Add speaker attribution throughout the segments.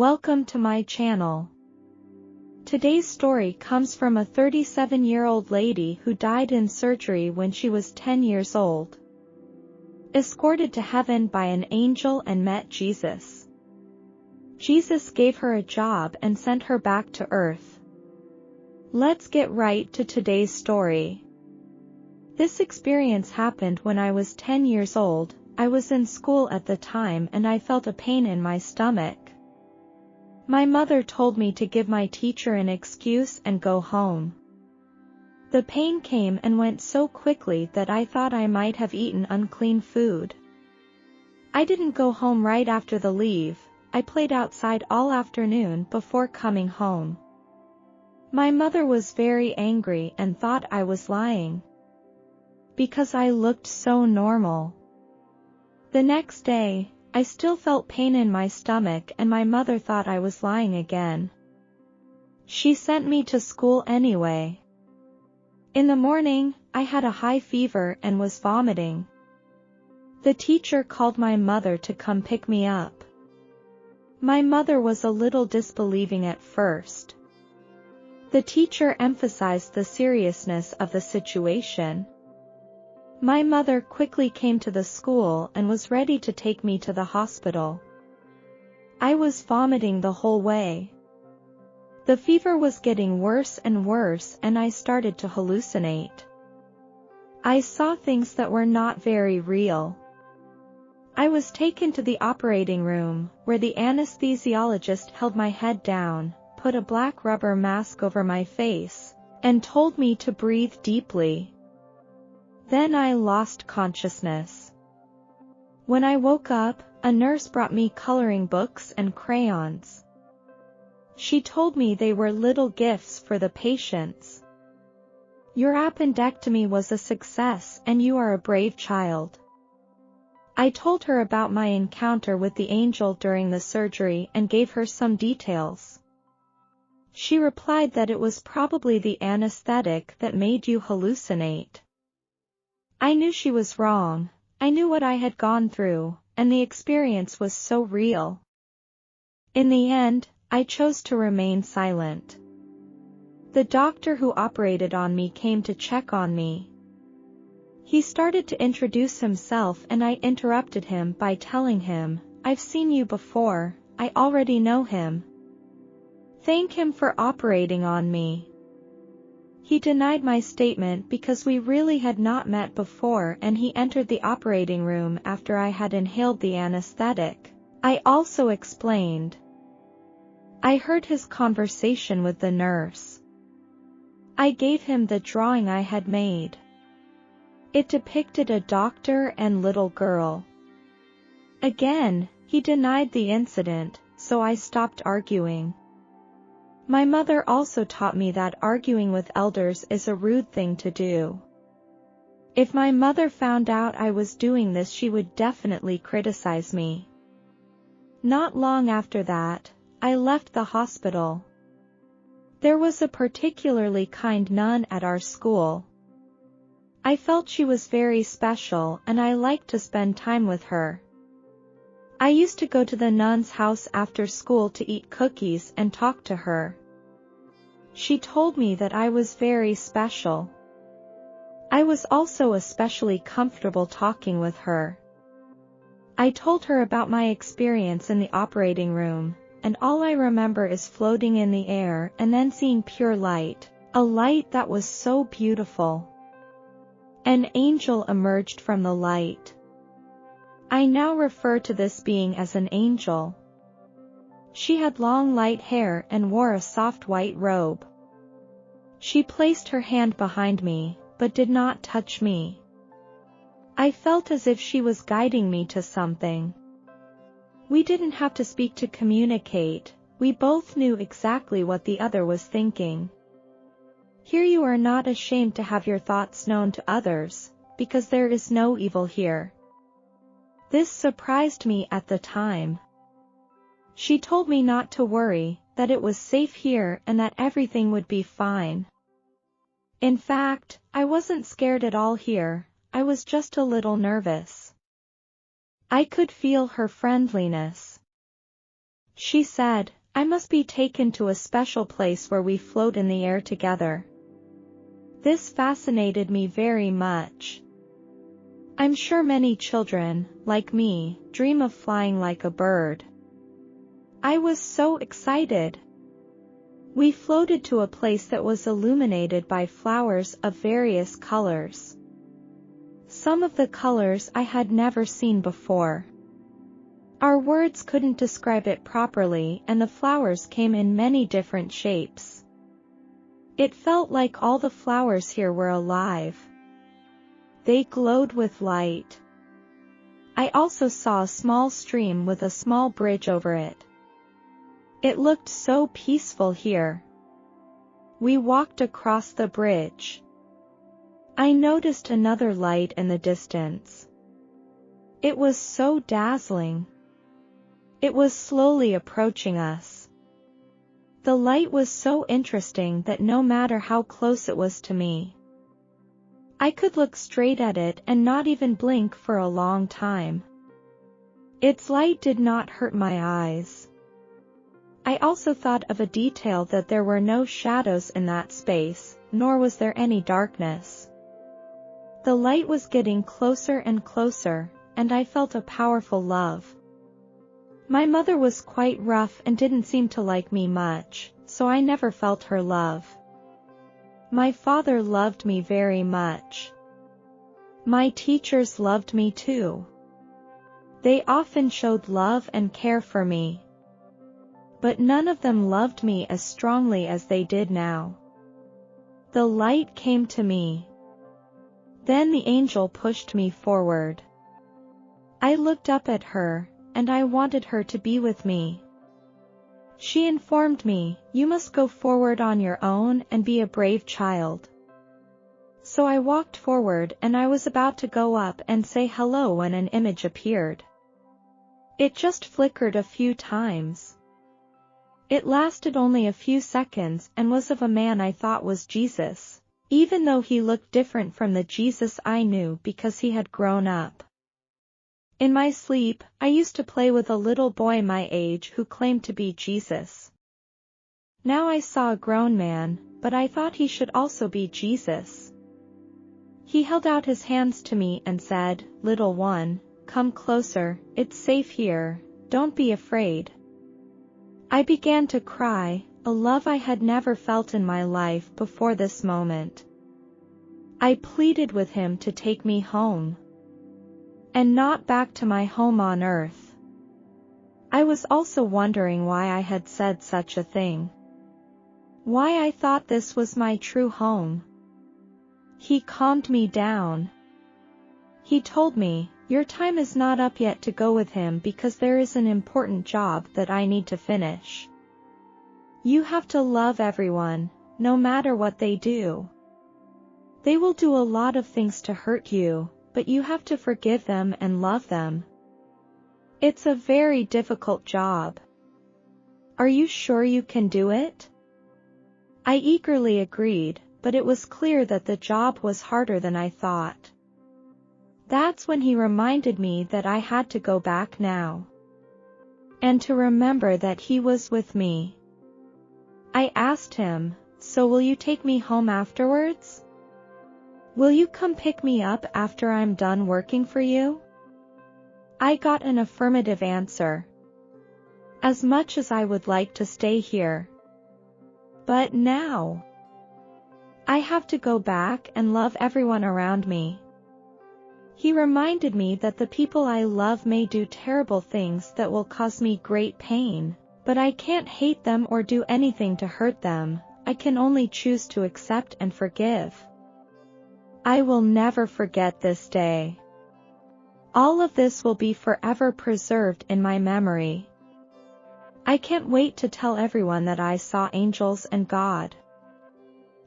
Speaker 1: Welcome to my channel. Today's story comes from a 37-year-old lady who died in surgery when she was 10 years old. Escorted to heaven by an angel and met Jesus. Jesus gave her a job and sent her back to earth. Let's get right to today's story. This experience happened when I was 10 years old. I was in school at the time and I felt a pain in my stomach. My mother told me to give my teacher an excuse and go home. The pain came and went so quickly that I thought I might have eaten unclean food. I didn't go home right after the leave. I played outside all afternoon before coming home. My mother was very angry and thought I was lying, because I looked so normal. The next day, I still felt pain in my stomach and my mother thought I was lying again. She sent me to school anyway. In the morning, I had a high fever and was vomiting. The teacher called my mother to come pick me up. My mother was a little disbelieving at first. The teacher emphasized the seriousness of the situation. My mother quickly came to the school and was ready to take me to the hospital. I was vomiting the whole way. The fever was getting worse and worse and I started to hallucinate. I saw things that were not very real. I was taken to the operating room, where the anesthesiologist held my head down, put a black rubber mask over my face, and told me to breathe deeply. Then I lost consciousness. When I woke up, a nurse brought me coloring books and crayons. She told me they were little gifts for the patients. Your appendectomy was a success and you are a brave child. I told her about my encounter with the angel during the surgery and gave her some details. She replied that it was probably the anesthetic that made you hallucinate. I knew she was wrong. I knew what I had gone through, and the experience was so real. In the end, I chose to remain silent. The doctor who operated on me came to check on me. He started to introduce himself and I interrupted him by telling him, "I've seen you before, I already know him. Thank him for operating on me." He denied my statement because we really had not met before and he entered the operating room after I had inhaled the anesthetic. I also explained. I heard his conversation with the nurse. I gave him the drawing I had made. It depicted a doctor and little girl. Again, he denied the incident, so I stopped arguing. My mother also taught me that arguing with elders is a rude thing to do. If my mother found out I was doing this, she would definitely criticize me. Not long after that, I left the hospital. There was a particularly kind nun at our school. I felt she was very special and I liked to spend time with her. I used to go to the nun's house after school to eat cookies and talk to her. She told me that I was very special. I was also especially comfortable talking with her. I told her about my experience in the operating room, and all I remember is floating in the air and then seeing pure light, a light that was so beautiful. An angel emerged from the light. I now refer to this being as an angel. She had long light hair and wore a soft white robe. She placed her hand behind me, but did not touch me. I felt as if she was guiding me to something. We didn't have to speak to communicate, we both knew exactly what the other was thinking. Here you are not ashamed to have your thoughts known to others, because there is no evil here. This surprised me at the time. She told me not to worry, that it was safe here and that everything would be fine. In fact, I wasn't scared at all here, I was just a little nervous. I could feel her friendliness. She said, "I must be taken to a special place where we float in the air together." This fascinated me very much. I'm sure many children, like me, dream of flying like a bird. I was so excited. We floated to a place that was illuminated by flowers of various colors. Some of the colors I had never seen before. Our words couldn't describe it properly, and the flowers came in many different shapes. It felt like all the flowers here were alive. They glowed with light. I also saw a small stream with a small bridge over it. It looked so peaceful here. We walked across the bridge. I noticed another light in the distance. It was so dazzling. It was slowly approaching us. The light was so interesting that no matter how close it was to me, I could look straight at it and not even blink for a long time. Its light did not hurt my eyes. I also thought of a detail that there were no shadows in that space, nor was there any darkness. The light was getting closer and closer, and I felt a powerful love. My mother was quite rough and didn't seem to like me much, so I never felt her love. My father loved me very much. My teachers loved me too. They often showed love and care for me. But none of them loved me as strongly as they did now. The light came to me. Then the angel pushed me forward. I looked up at her, and I wanted her to be with me. She informed me, "You must go forward on your own and be a brave child." So I walked forward, and I was about to go up and say hello when an image appeared. It just flickered a few times. It lasted only a few seconds and was of a man I thought was Jesus, even though he looked different from the Jesus I knew because he had grown up. In my sleep, I used to play with a little boy my age who claimed to be Jesus. Now I saw a grown man, but I thought he should also be Jesus. He held out his hands to me and said, "Little one, come closer, it's safe here, don't be afraid." I began to cry, a love I had never felt in my life before this moment. I pleaded with him to take me home. And not back to my home on earth. I was also wondering why I had said such a thing. Why I thought this was my true home. He calmed me down. He told me, "Your time is not up yet to go with him because there is an important job that I need to finish. You have to love everyone, no matter what they do. They will do a lot of things to hurt you, but you have to forgive them and love them. It's a very difficult job. Are you sure you can do it?" I eagerly agreed, but it was clear that the job was harder than I thought. That's when he reminded me that I had to go back now. And to remember that he was with me. I asked him, "So will you take me home afterwards? Will you come pick me up after I'm done working for you?" I got an affirmative answer. As much as I would like to stay here. But now, I have to go back and love everyone around me. He reminded me that the people I love may do terrible things that will cause me great pain, but I can't hate them or do anything to hurt them, I can only choose to accept and forgive. I will never forget this day. All of this will be forever preserved in my memory. I can't wait to tell everyone that I saw angels and God.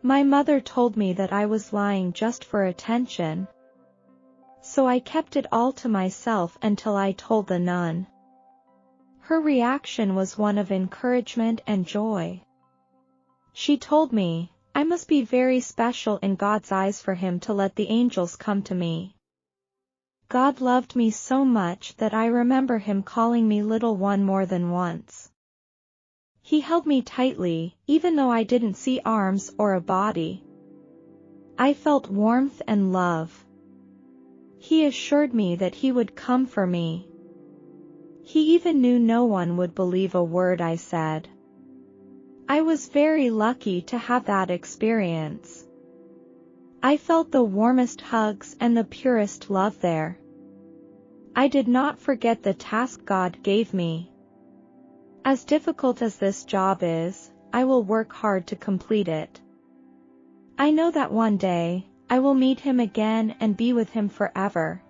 Speaker 1: My mother told me that I was lying just for attention. So I kept it all to myself until I told the nun. Her reaction was one of encouragement and joy. She told me, I must be very special in God's eyes for him to let the angels come to me. God loved me so much that I remember him calling me little one more than once. He held me tightly, even though I didn't see arms or a body. I felt warmth and love. He assured me that he would come for me. He even knew no one would believe a word I said. I was very lucky to have that experience. I felt the warmest hugs and the purest love there. I did not forget the task God gave me. As difficult as this job is, I will work hard to complete it. I know that one day, I will meet him again and be with him forever.